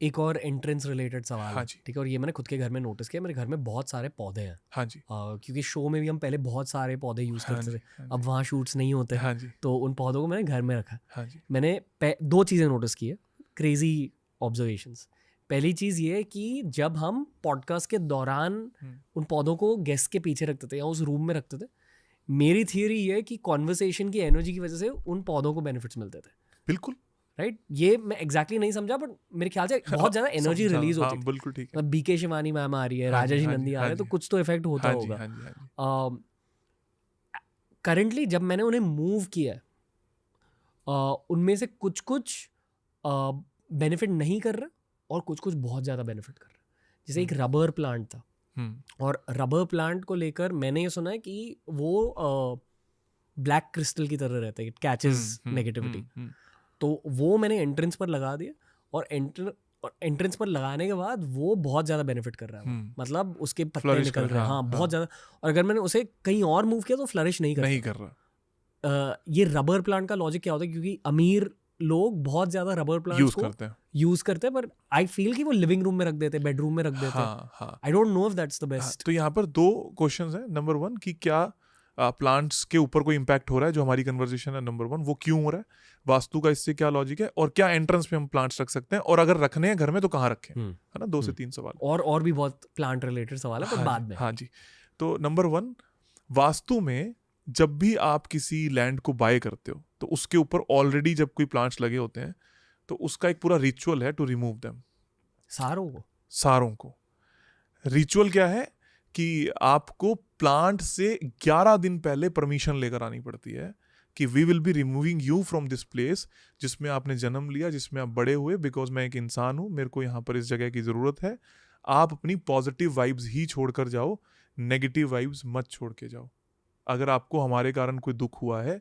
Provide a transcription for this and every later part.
एक और entrance related सवाल हाँ है, जी। ठीक है, और ये मैंने खुद के घर में नोटिस किया, मेरे घर में बहुत सारे पौधे हैं। हाँ जी। क्योंकि शो में भी हम पहले बहुत सारे पौधे यूज़ हाँ करते जी। थे, हाँ अब जी। वहाँ शूट्स नहीं होते, हाँ जी। तो उन पौधों को मैंने घर में रखा। हाँ जी। मैंने 2 चीज़ें नोटिस की है, क्रेजी ऑब्जर्वेशंस। पहली चीज़ ये है कि जब हम पॉडकास्ट के दौरान उन पौधों को गेस्ट के पीछे रखते थे या उस रूम में रखते थे, मेरी थियरी ये है कि कॉन्वर्सेशन की एनर्जी की वजह से उन पौधों को बेनिफिट्स मिलते थे, बिल्कुल। राइट? ये मैं एग्जैक्टली नहीं समझा, बट मेरे ख्याल से बहुत ज़्यादा एनर्जी समझा। रिलीज हाँ, होती थी। बिल्कुल ठीक है। मतलब बीके शिवानी मैम आ रही है, हाँ जी। राजा जी हाँ जी। नंदी आ हाँ रहे हैं, तो जी। कुछ तो इफेक्ट होता हाँ जी। होगा। हाँ जी। हाँ जी। करंटली जब मैंने उन्हें मूव किया है, उनमें से कुछ कुछ बेनिफिट नहीं कर रहा और कुछ कुछ बहुत ज़्यादा बेनिफिट कर रहा है। जैसे एक रबर प्लांट था, और रबर प्लांट को लेकर मैंने ये सुना है कि वो ब्लैक क्रिस्टल की तरह रहता है, इट कैचेस नेगेटिविटी। तो वो मैंने एंट्रेंस पर लगा दिया, और एंट्रेंस पर लगाने के बाद वो बहुत ज़्यादा बेनिफिट कर रहा है वो। मतलब उसके पत्ते Flourish निकल कर, रहे हैं, हाँ, हाँ, बहुत हाँ। ज़्यादा। और अगर मैंने उसे कहीं और मूव किया तो फ्लरिश नहीं नहीं करता। कर रहा। ये रबर प्लांट का लॉजिक क्या होता है? क्योंकि अमीर लोग बहुत ज़्यादा रबर प्लांट्स यूज को करते हैं। यूज़ करते हैं, पर आई फील कि वो लिविंग रूम में रख देते हैं, बेडरूम में रख देते हैं। हाँ, हाँ। I don't know if that's the हाँ, बेस्ट। तो यहाँ पर 2 क्वेश्चंस हैं। नंबर 1 कि क्या प्लांट्स के ऊपर कोई इम्पैक्ट हो रहा है जो हमारी कन्वर्सेशन है, नंबर 1 वो क्यों हो रहा है, वास्तु का इससे क्या लॉजिक है, और क्या एंट्रेंस पे हम प्लांट्स रख सकते हैं, और अगर रखने हैं घर में तो कहाँ रखें, है ना? 2 से 3 सवाल। और भी बहुत प्लांट रिलेटेड सवाल है, पर हाँ बाद जी। में। हाँ जी। तो नंबर 1, वास्तु में जब भी आप किसी लैंड को बाय करते हो तो उसके ऊपर ऑलरेडी जब कोई प्लांट्स लगे होते हैं तो उसका एक पूरा रिचुअल है टू रिमूव देम। सारों को रिचुअल क्या है कि आपको प्लांट से 11 दिन पहले परमिशन लेकर आनी पड़ती है कि we will be removing you from this place जिसमें आपने जन्म लिया, जिसमें आप बड़े हुए, बिकॉज मैं एक इंसान हूँ, मेरे को यहाँ पर इस जगह की ज़रूरत है। आप अपनी पॉजिटिव वाइब्स ही छोड़कर जाओ, नेगेटिव वाइब्स मत छोड़ के जाओ। अगर आपको हमारे कारण कोई दुख हुआ है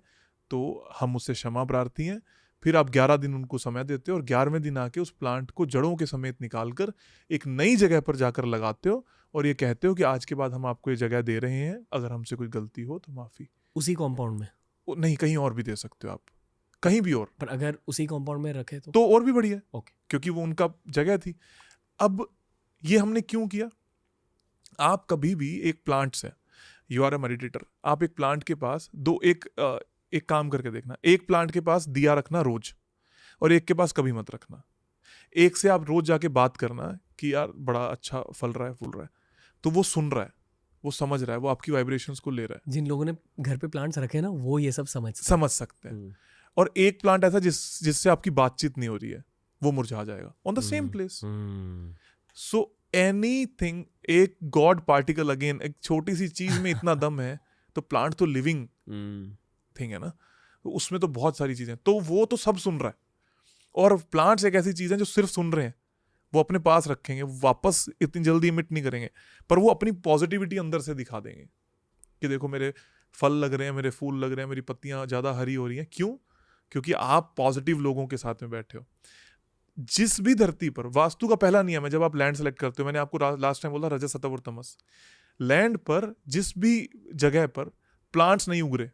तो हम उससे क्षमा प्रार्थी हैं। फिर आप 11 दिन उनको समय देते हो और 11वें दिन आके उस प्लांट को जड़ों के समेत निकाल कर एक नई जगह पर जाकर लगाते हो और ये कहते हो कि आज के बाद हम आपको ये जगह दे रहे हैं, अगर हमसे कोई गलती हो तो माफ़ी। उसी कॉम्पाउंड में? नहीं, कहीं और भी दे सकते हो आप, कहीं भी और। पर अगर उसी कॉम्पाउंड में रखे तो और भी बढ़िया, ओके। क्योंकि वो उनका जगह थी। अब ये हमने क्यों किया? आप कभी भी एक प्लांट से, यू आर अ मेडिटेटर, आप एक प्लांट के पास एक काम करके देखना, एक प्लांट के पास दिया रखना रोज, और एक के पास कभी मत रखना। एक से आप रोज जाके बात करना कि यार बड़ा अच्छा फल रहा है, फूल रहा है, तो वो सुन रहा है, वो समझ रहा है, वो आपकी वाइब्रेशंस को ले रहा है। जिन लोगों ने घर पे प्लांट्स रखे ना, वो ये सब समझ सकते हैं। और एक प्लांट ऐसा जिससे आपकी बातचीत नहीं हो रही है, वो मुरझा जाएगा on the same place. So anything, एक गॉड पार्टिकल, अगेन एक छोटी सी चीज में इतना दम है, तो प्लांट तो लिविंग थिंग है ना, तो उसमें तो बहुत सारी चीजें, तो वो तो सब सुन रहा है। और प्लांट्स एक ऐसी चीज है जो सिर्फ सुन रहे हैं, वो अपने पास रखेंगे, वापस इतनी जल्दी इमिट नहीं करेंगे, पर वो अपनी पॉजिटिविटी अंदर से दिखा देंगे कि देखो मेरे फल लग रहे हैं, मेरे फूल लग रहे हैं, मेरी पत्तियां ज्यादा हरी हो रही हैं। क्यों? क्योंकि आप पॉजिटिव लोगों के साथ में बैठे हो। जिस भी धरती पर, वास्तु का पहला नियम है जब आप लैंड सेलेक्ट करते हो, मैंने आपको लास्ट टाइम बोला रजत, सत्व और तमस, लैंड पर जिस भी जगह पर प्लांट्स नहीं उग रहे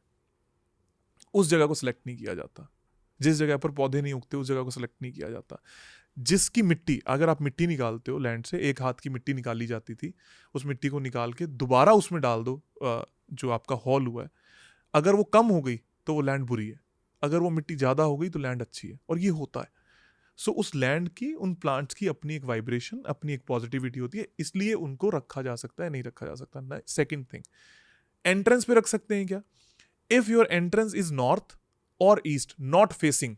उस जगह को सिलेक्ट नहीं किया जाता। जिस जगह पर पौधे नहीं उगते उस जगह को सिलेक्ट नहीं किया जाता। जिसकी मिट्टी, अगर आप मिट्टी निकालते हो लैंड से, एक हाथ की मिट्टी निकाली जाती थी, उस मिट्टी को निकाल के दोबारा उसमें डाल दो जो आपका हॉल हुआ है, अगर वो कम हो गई तो वो लैंड बुरी है, अगर वो मिट्टी ज़्यादा हो गई तो लैंड अच्छी है। और ये होता है। सो उस लैंड की, उन प्लांट्स की अपनी एक वाइब्रेशन, अपनी एक पॉजिटिविटी होती है, इसलिए उनको रखा जा सकता है, नहीं रखा जा सकता। सेकेंड थिंग, एंट्रेंस पे रख सकते हैं क्या? If your entrance is north और ईस्ट, नॉट फेसिंग,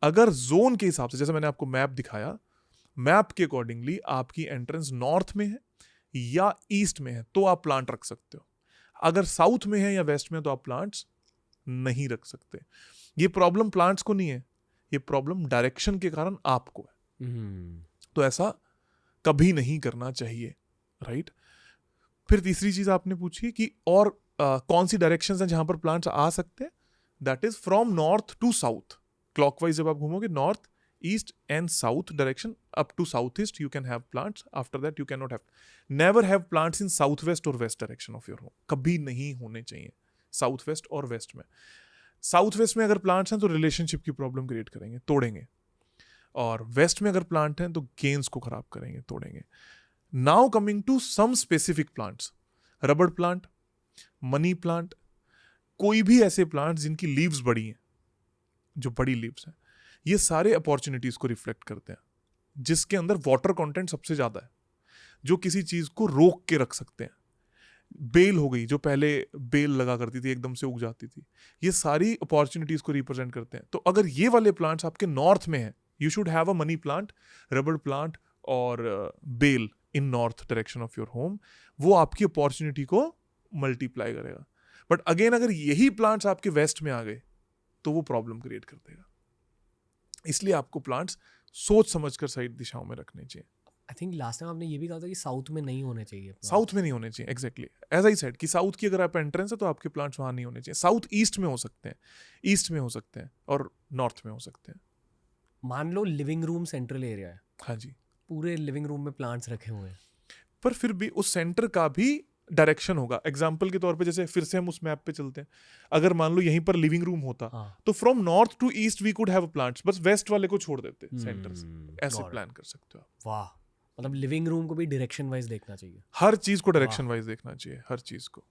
अगर जोन के हिसाब से, जैसे मैंने आपको मैप दिखाया, मैप के अकॉर्डिंगली आपकी एंट्रेंस नॉर्थ में है या ईस्ट में है तो आप प्लांट रख सकते हो। अगर साउथ में है या वेस्ट में है तो आप प्लांट्स नहीं रख सकते। ये प्रॉब्लम प्लांट्स को नहीं है, ये प्रॉब्लम डायरेक्शन के कारण आपको है। तो ऐसा कभी नहीं करना चाहिए, राइट? फिर तीसरी चीज आपने पूछी कि और कौन सी डायरेक्शंस हैं जहां पर प्लांट्स आ सकते हैं। That is from north to south, clockwise जब आप घूमोगे, north, east and south direction, up to south east you can have plants, after that you can not have. Never have plants in south west और west direction of your home, कभी नहीं होने चाहिए south west और west में। South west में अगर plants हैं तो रिलेशनशिप की प्रॉब्लम क्रिएट करेंगे, तोड़ेंगे। और वेस्ट में अगर प्लांट हैं तो गेन्स को खराब करेंगे, तोड़ेंगे. Now coming to some specific plants, rubber plant, money plant, कोई भी ऐसे प्लांट जिनकी लीव्स बड़ी हैं, जो बड़ी लीव्स हैं, ये सारे अपॉर्चुनिटीज को रिफ्लेक्ट करते हैं, जिसके अंदर वाटर कंटेंट सबसे ज्यादा है, जो किसी चीज को रोक के रख सकते हैं. बेल हो गई, जो पहले बेल लगा करती थी एकदम से उग जाती थी, ये सारी अपॉर्चुनिटीज को रिप्रेजेंट करते हैं. तो अगर ये वाले प्लांट्स आपके नॉर्थ में हैं, you should have a money plant, rubber plant और bel in north direction of your home. वो आपकी अपॉर्चुनिटी को मल्टीप्लाई करेगा. बट अगेन अगर यही प्लांट्स आपके वेस्ट में आ गए तो वो प्रॉब्लम क्रिएट कर देगा. इसलिए आपको प्लांट्स सोच समझकर सही दिशाओं में रखने चाहिए. आई थिंक लास्ट टाइम आपने ये भी कहा था कि साउथ में नहीं होने चाहिए. साउथ में नहीं होने चाहिए, एग्जैक्टली एज आई सेड कि साउथ की अगर आप एंट्रेंस है तो आपके प्लांट्स वहां नहीं होने चाहिए. साउथ ईस्ट में हो सकते हैं, ईस्ट में हो सकते हैं और नॉर्थ में हो सकते हैं. मान लो लिविंग रूम सेंट्रल एरिया है, हाँ जी, पूरे लिविंग रूम में प्लांट्स रखे हुए हैं, पर फिर भी उस सेंटर का भी डायरेक्शन होगा. एग्जाम्पल के तौर पे जैसे फिर से हम उस मैप पे चलते हैं, अगर मान लो यहीं पर लिविंग रूम होता तो from north to east we could have plants, बस वेस्ट वाले को छोड़ देते सेंटर से. ऐसे प्लान कर सकते हो आप. वाह, मतलब लिविंग रूम को भी डायरेक्शन वाइज देखना चाहिए. हर चीज को डायरेक्शन वाइज देखना चाहिए, हर चीज को.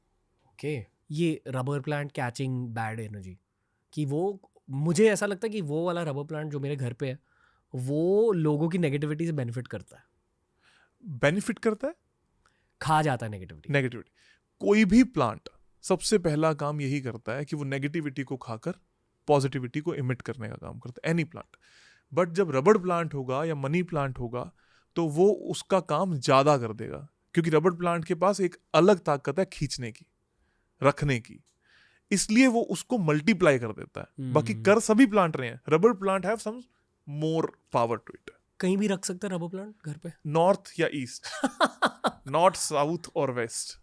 ओके, ये rubber plant catching bad energy, कि वो मुझे ऐसा लगता है कि वो वाला रबर प्लांट जो मेरे घर पे है वो लोगों की नेगेटिविटी से बेनिफिट करता है. बेनिफिट करता है, खा जाता है नेगेटिविटी. नेगेटिविटी. कोई भी प्लांट सबसे पहला काम यही करता है कि वो नेगेटिविटी को खाकर पॉजिटिविटी को इमिट करने का काम करता है, एनी प्लांट. बट जब रबड़ प्लांट होगा या मनी प्लांट होगा तो वो उसका काम ज्यादा कर देगा, क्योंकि रबड़ प्लांट के पास एक अलग ताकत है खींचने की, रखने की, इसलिए वो उसको मल्टीप्लाई कर देता है. बाकी कर सभी प्लांट रहे हैं, rubber plant have some more power to it. कहीं भी रख सकते हैं रबर प्लांट घर पे, नॉर्थ या ईस्ट, नॉर्थ साउथ और वेस्ट.